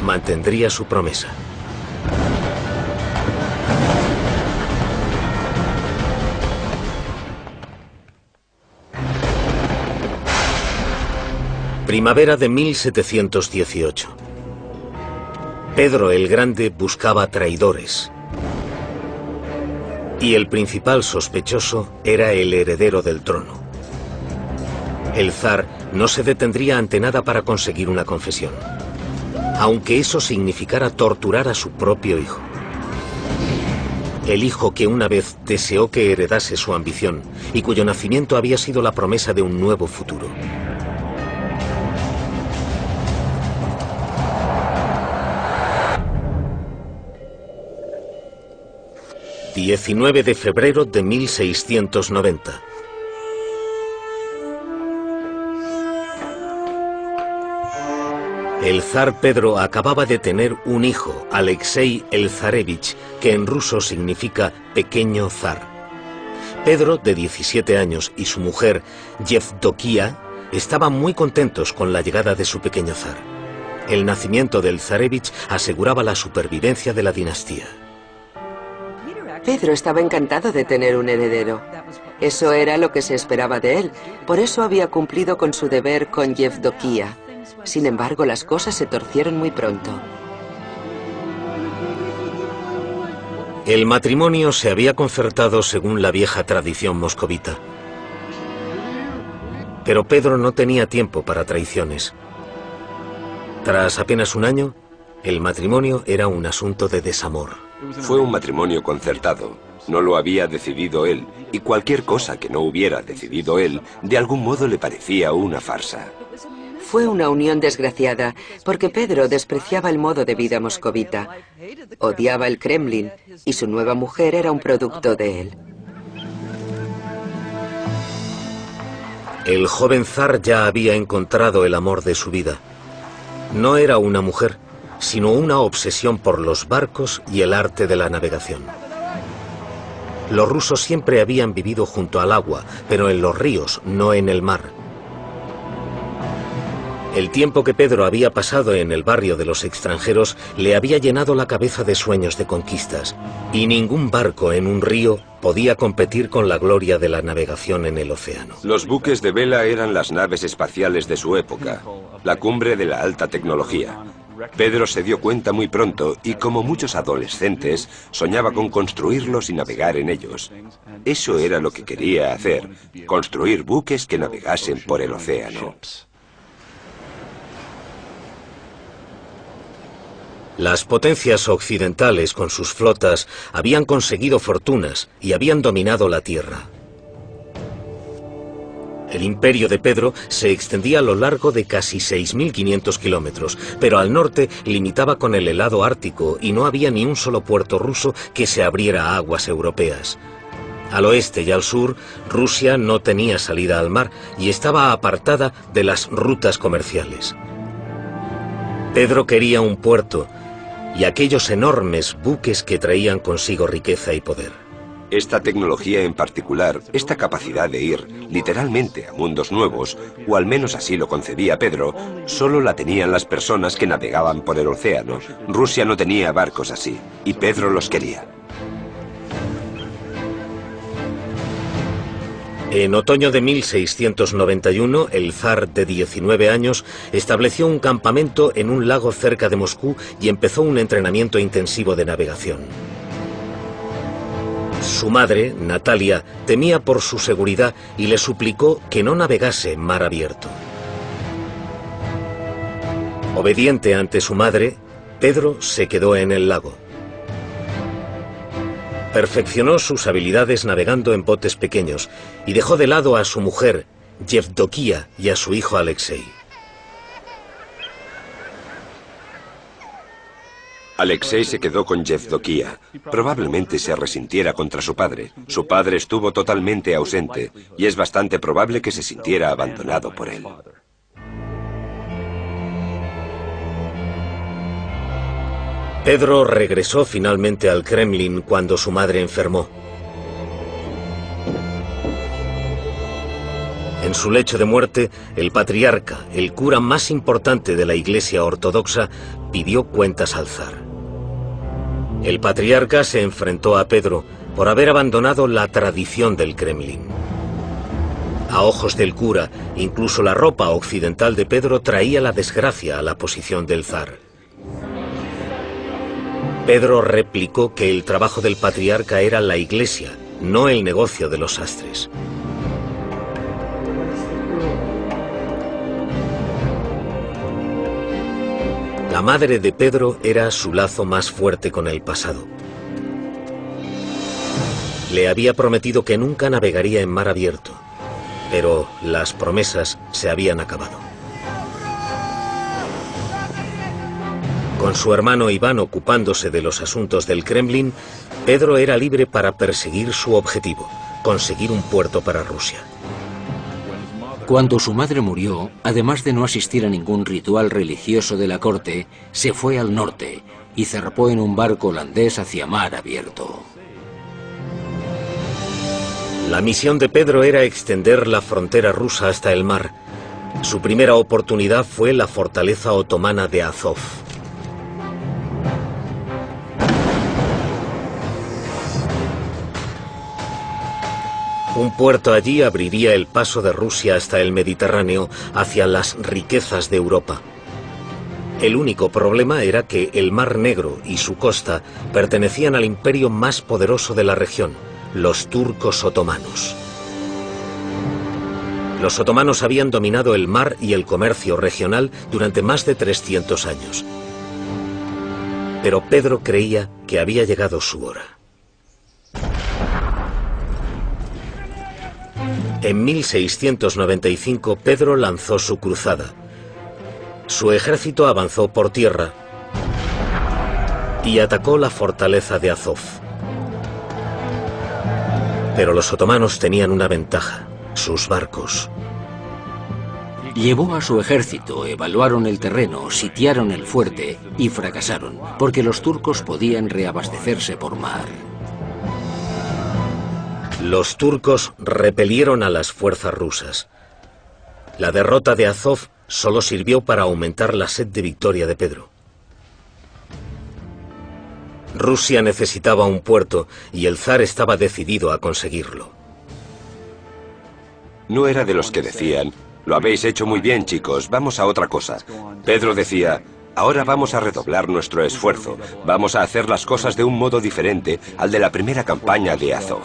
mantendría su promesa. Primavera de 1718. Pedro el Grande buscaba traidores. Y el principal sospechoso era el heredero del trono. El zar no se detendría ante nada para conseguir una confesión, aunque eso significara torturar a su propio hijo. El hijo que una vez deseó que heredase su ambición y cuyo nacimiento había sido la promesa de un nuevo futuro. ...19 de febrero de 1690. El zar Pedro acababa de tener un hijo, Alexei el Zarevich, que en ruso significa pequeño zar. Pedro, de 17 años, y su mujer, Yevdokia, estaban muy contentos con la llegada de su pequeño zar. El nacimiento del Zarevich aseguraba la supervivencia de la dinastía. Pedro estaba encantado de tener un heredero. Eso era lo que se esperaba de él. Por eso había cumplido con su deber con Yevdokia. Sin embargo, las cosas se torcieron muy pronto. El matrimonio se había concertado según la vieja tradición moscovita. Pero Pedro no tenía tiempo para traiciones. Tras apenas un año, el matrimonio era un asunto de desamor. Fue un matrimonio concertado. No lo había decidido él, y cualquier cosa que no hubiera decidido él, de algún modo le parecía una farsa. Fue una unión desgraciada, porque Pedro despreciaba el modo de vida moscovita. Odiaba el Kremlin, y su nueva mujer era un producto de él. El joven zar ya había encontrado el amor de su vida. No era una mujer, sino una obsesión por los barcos y el arte de la navegación. Los rusos siempre habían vivido junto al agua, pero en los ríos, no en el mar. El tiempo que Pedro había pasado en el barrio de los extranjeros le había llenado la cabeza de sueños de conquistas, y ningún barco en un río podía competir con la gloria de la navegación en el océano. Los buques de vela eran las naves espaciales de su época, la cumbre de la alta tecnología. Pedro se dio cuenta muy pronto y, como muchos adolescentes, soñaba con construirlos y navegar en ellos. Eso era lo que quería hacer, construir buques que navegasen por el océano. Las potencias occidentales con sus flotas habían conseguido fortunas y habían dominado la tierra. El imperio de Pedro se extendía a lo largo de casi 6.500 kilómetros, pero al norte limitaba con el helado ártico y no había ni un solo puerto ruso que se abriera a aguas europeas. Al oeste y al sur, Rusia no tenía salida al mar y estaba apartada de las rutas comerciales. Pedro quería un puerto y aquellos enormes buques que traían consigo riqueza y poder. Esta tecnología en particular, esta capacidad de ir literalmente a mundos nuevos, o al menos así lo concebía Pedro, solo la tenían las personas que navegaban por el océano. Rusia no tenía barcos así, y Pedro los quería. En otoño de 1691, el zar de 19 años estableció un campamento en un lago cerca de Moscú y empezó un entrenamiento intensivo de navegación. Su madre, Natalia, temía por su seguridad y le suplicó que no navegase en mar abierto. Obediente ante su madre, Pedro se quedó en el lago. Perfeccionó sus habilidades navegando en botes pequeños y dejó de lado a su mujer, Yevdokia, y a su hijo Alexei. Alexei se quedó con Yevdokia. Probablemente se resintiera contra su padre. Su padre estuvo totalmente ausente y es bastante probable que se sintiera abandonado por él. Pedro regresó finalmente al Kremlin cuando su madre enfermó. En su lecho de muerte, el patriarca, el cura más importante de la Iglesia ortodoxa, pidió cuentas al zar. El patriarca se enfrentó a Pedro por haber abandonado la tradición del Kremlin. A ojos del cura, incluso la ropa occidental de Pedro traía la desgracia a la posición del zar. Pedro replicó que el trabajo del patriarca era la Iglesia, no el negocio de los sastres. La madre de Pedro era su lazo más fuerte con el pasado. Le había prometido que nunca navegaría en mar abierto, pero las promesas se habían acabado. Con su hermano Iván ocupándose de los asuntos del Kremlin, Pedro era libre para perseguir su objetivo, conseguir un puerto para Rusia. Cuando su madre murió, además de no asistir a ningún ritual religioso de la corte, se fue al norte y zarpó en un barco holandés hacia mar abierto. La misión de Pedro era extender la frontera rusa hasta el mar. Su primera oportunidad fue la fortaleza otomana de Azov. Un puerto allí abriría el paso de Rusia hasta el Mediterráneo, hacia las riquezas de Europa. El único problema era que el Mar Negro y su costa pertenecían al imperio más poderoso de la región, los turcos otomanos. Los otomanos habían dominado el mar y el comercio regional durante más de 300 años. Pero Pedro creía que había llegado su hora. En 1695 Pedro lanzó su cruzada. Su ejército avanzó por tierra y atacó la fortaleza de Azov. Pero los otomanos tenían una ventaja: sus barcos. Llevó a su ejército, evaluaron el terreno, sitiaron el fuerte y fracasaron, porque los turcos podían reabastecerse por mar. Los turcos repelieron a las fuerzas rusas. La derrota de Azov solo sirvió para aumentar la sed de victoria de Pedro. Rusia necesitaba un puerto y el zar estaba decidido a conseguirlo. No era de los que decían: lo habéis hecho muy bien, chicos, vamos a otra cosa. Pedro decía: ahora vamos a redoblar nuestro esfuerzo, vamos a hacer las cosas de un modo diferente al de la primera campaña de Azov.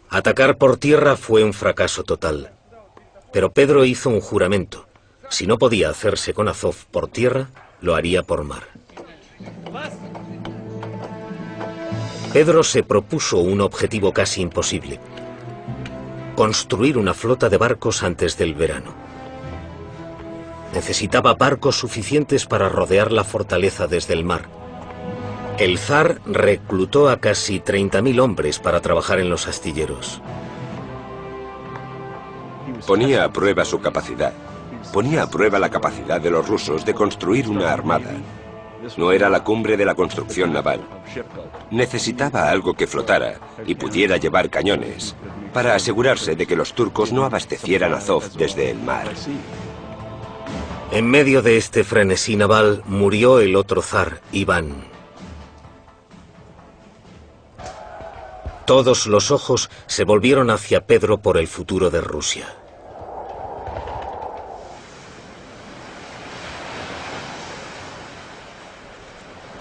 Atacar por tierra fue un fracaso total. Pero Pedro hizo un juramento: si no podía hacerse con Azov por tierra, lo haría por mar. Pedro se propuso un objetivo casi imposible: construir una flota de barcos antes del verano. Necesitaba barcos suficientes para rodear la fortaleza desde el mar. El zar reclutó a casi 30.000 hombres para trabajar en los astilleros. Ponía a prueba su capacidad. Ponía a prueba la capacidad de los rusos de construir una armada. No era la cumbre de la construcción naval. Necesitaba algo que flotara y pudiera llevar cañones, para asegurarse de que los turcos no abastecieran Azov desde el mar. En medio de este frenesí naval murió el otro zar, Iván. Todos los ojos se volvieron hacia Pedro por el futuro de Rusia.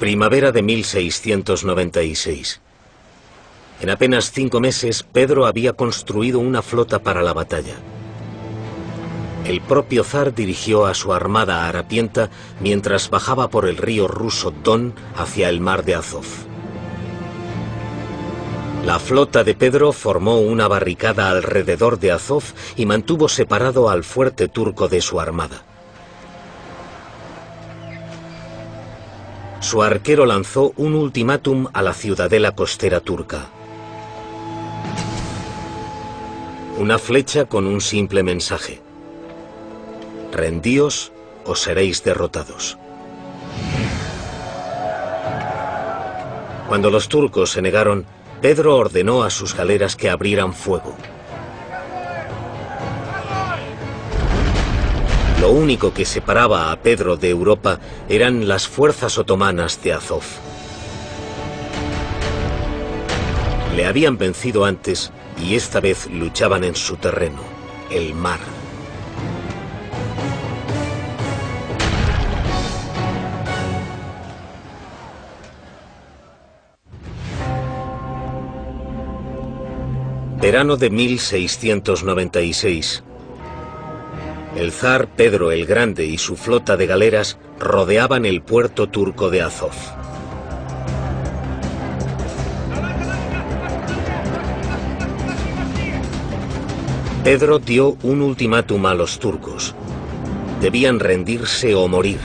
Primavera de 1696. En apenas 5 meses, Pedro había construido una flota para la batalla. El propio zar dirigió a su armada harapienta mientras bajaba por el río ruso Don hacia el mar de Azov. La flota de Pedro formó una barricada alrededor de Azov y mantuvo separado al fuerte turco de su armada. Su arquero lanzó un ultimátum a la ciudadela costera turca. Una flecha con un simple mensaje: rendíos o seréis derrotados. Cuando los turcos se negaron, Pedro ordenó a sus galeras que abrieran fuego. Lo único que separaba a Pedro de Europa eran las fuerzas otomanas de Azov. Le habían vencido antes y esta vez luchaban en su terreno, el mar. Verano de 1696. El zar Pedro el Grande y su flota de galeras rodeaban el puerto turco de Azov. Pedro dio un ultimátum a los turcos. Debían rendirse o morir.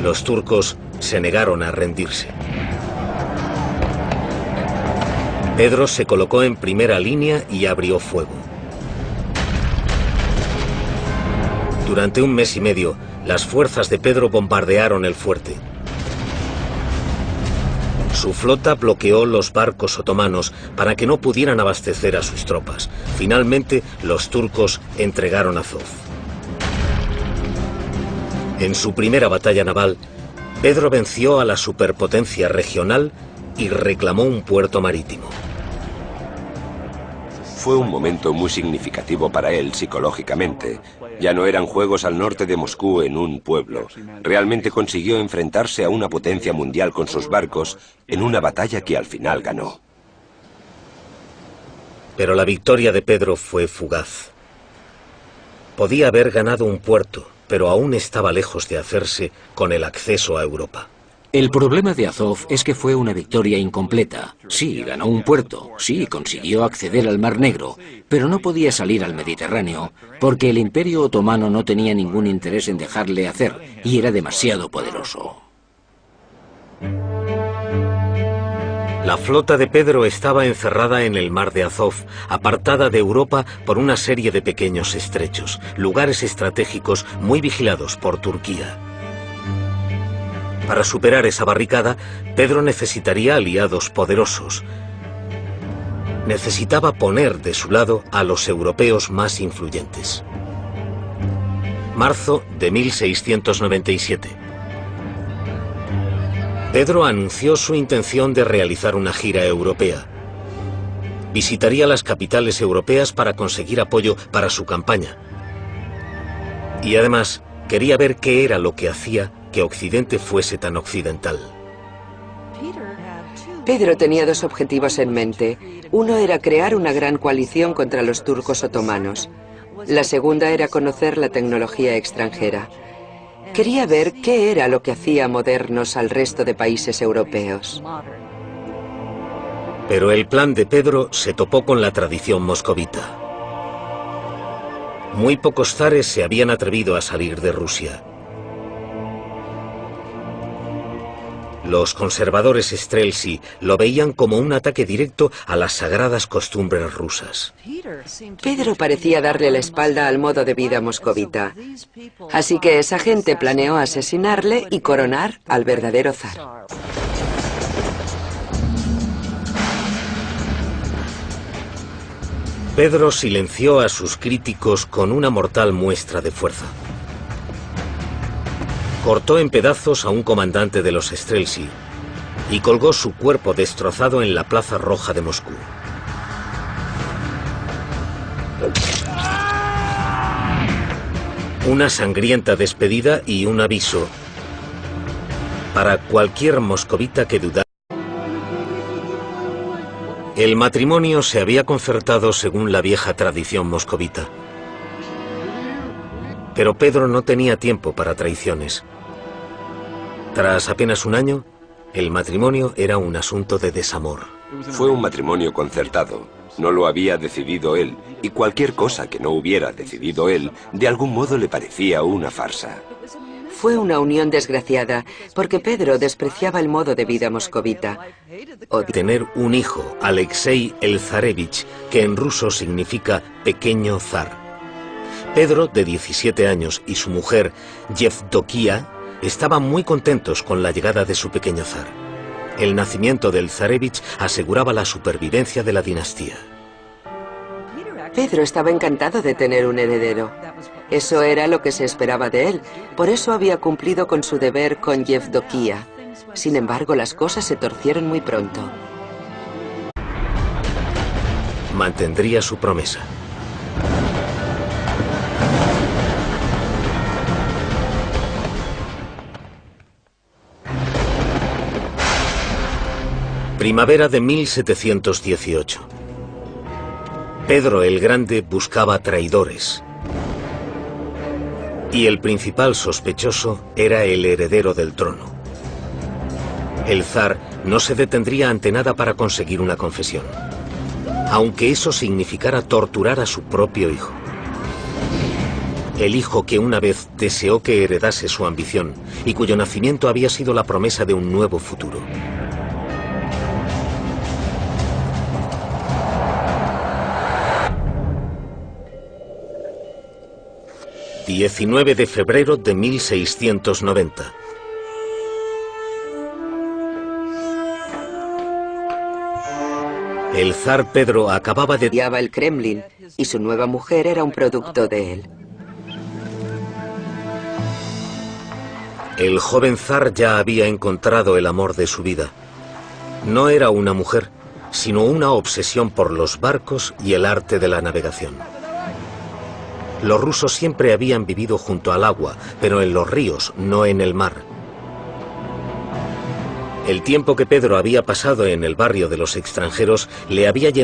Los turcos se negaron a rendirse. Pedro se colocó en primera línea y abrió fuego. Durante un mes y medio, las fuerzas de Pedro bombardearon el fuerte. Su flota bloqueó los barcos otomanos para que no pudieran abastecer a sus tropas. Finalmente, los turcos entregaron Azov. En su primera batalla naval, Pedro venció a la superpotencia regional y reclamó un puerto marítimo. Fue un momento muy significativo para él psicológicamente. Ya no eran juegos al norte de Moscú en un pueblo. Realmente consiguió enfrentarse a una potencia mundial con sus barcos en una batalla que al final ganó. Pero la victoria de Pedro fue fugaz. Podía haber ganado un puerto, pero aún estaba lejos de hacerse con el acceso a Europa. El problema de Azov es que fue una victoria incompleta. Sí, ganó un puerto, sí, consiguió acceder al Mar Negro, pero no podía salir al Mediterráneo porque el Imperio Otomano no tenía ningún interés en dejarle hacer y era demasiado poderoso. La flota de Pedro estaba encerrada en el mar de Azov, apartada de Europa por una serie de pequeños estrechos, lugares estratégicos muy vigilados por Turquía. Para superar esa barricada, Pedro necesitaría aliados poderosos. Necesitaba poner de su lado a los europeos más influyentes. Marzo de 1697. Pedro anunció su intención de realizar una gira europea. Visitaría las capitales europeas para conseguir apoyo para su campaña. Y además, quería ver qué era lo que hacía que Occidente fuese tan occidental. Pedro tenía dos objetivos en mente. Uno era crear una gran coalición contra los turcos otomanos. La segunda era conocer la tecnología extranjera. Quería ver qué era lo que hacía modernos al resto de países europeos. Pero el plan de Pedro se topó con la tradición moscovita. Muy pocos zares se habían atrevido a salir de Rusia. Los conservadores Streltsy lo veían como un ataque directo a las sagradas costumbres rusas. Pedro parecía darle la espalda al modo de vida moscovita. Así que esa gente planeó asesinarle y coronar al verdadero zar. Pedro silenció a sus críticos con una mortal muestra de fuerza. Cortó en pedazos a un comandante de los Streltsy y colgó su cuerpo destrozado en la Plaza Roja de Moscú. Una sangrienta despedida y un aviso para cualquier moscovita que dudara. El matrimonio se había concertado según la vieja tradición moscovita. Pero Pedro no tenía tiempo para traiciones. Tras apenas un año, el matrimonio era un asunto de desamor. Fue un matrimonio concertado. No lo había decidido él, y cualquier cosa que no hubiera decidido él, de algún modo le parecía una farsa. Fue una unión desgraciada, porque Pedro despreciaba el modo de vida moscovita. Tener un hijo, Alexei el Zarevich, que en ruso significa pequeño zar. Pedro, de 17 años, y su mujer, Yevdokia, estaban muy contentos con la llegada de su pequeño zar. El nacimiento del zarevich aseguraba la supervivencia de la dinastía. Pedro estaba encantado de tener un heredero. Eso era lo que se esperaba de él. Por eso había cumplido con su deber con Yevdokia. Sin embargo, las cosas se torcieron muy pronto. Mantendría su promesa. Primavera de 1718. Pedro el Grande buscaba traidores. Y el principal sospechoso era el heredero del trono. El zar no se detendría ante nada para conseguir una confesión, aunque eso significara torturar a su propio hijo. El hijo que una vez deseó que heredase su ambición y cuyo nacimiento había sido la promesa de un nuevo futuro. ...19 de febrero de 1690... El zar Pedro acababa de... Odiaba el Kremlin y su nueva mujer era un producto de él. El joven zar ya había encontrado el amor de su vida. No era una mujer, sino una obsesión por los barcos y el arte de la navegación. Los rusos siempre habían vivido junto al agua, pero en los ríos, no en el mar. El tiempo que Pedro había pasado en el barrio de los extranjeros le había llenado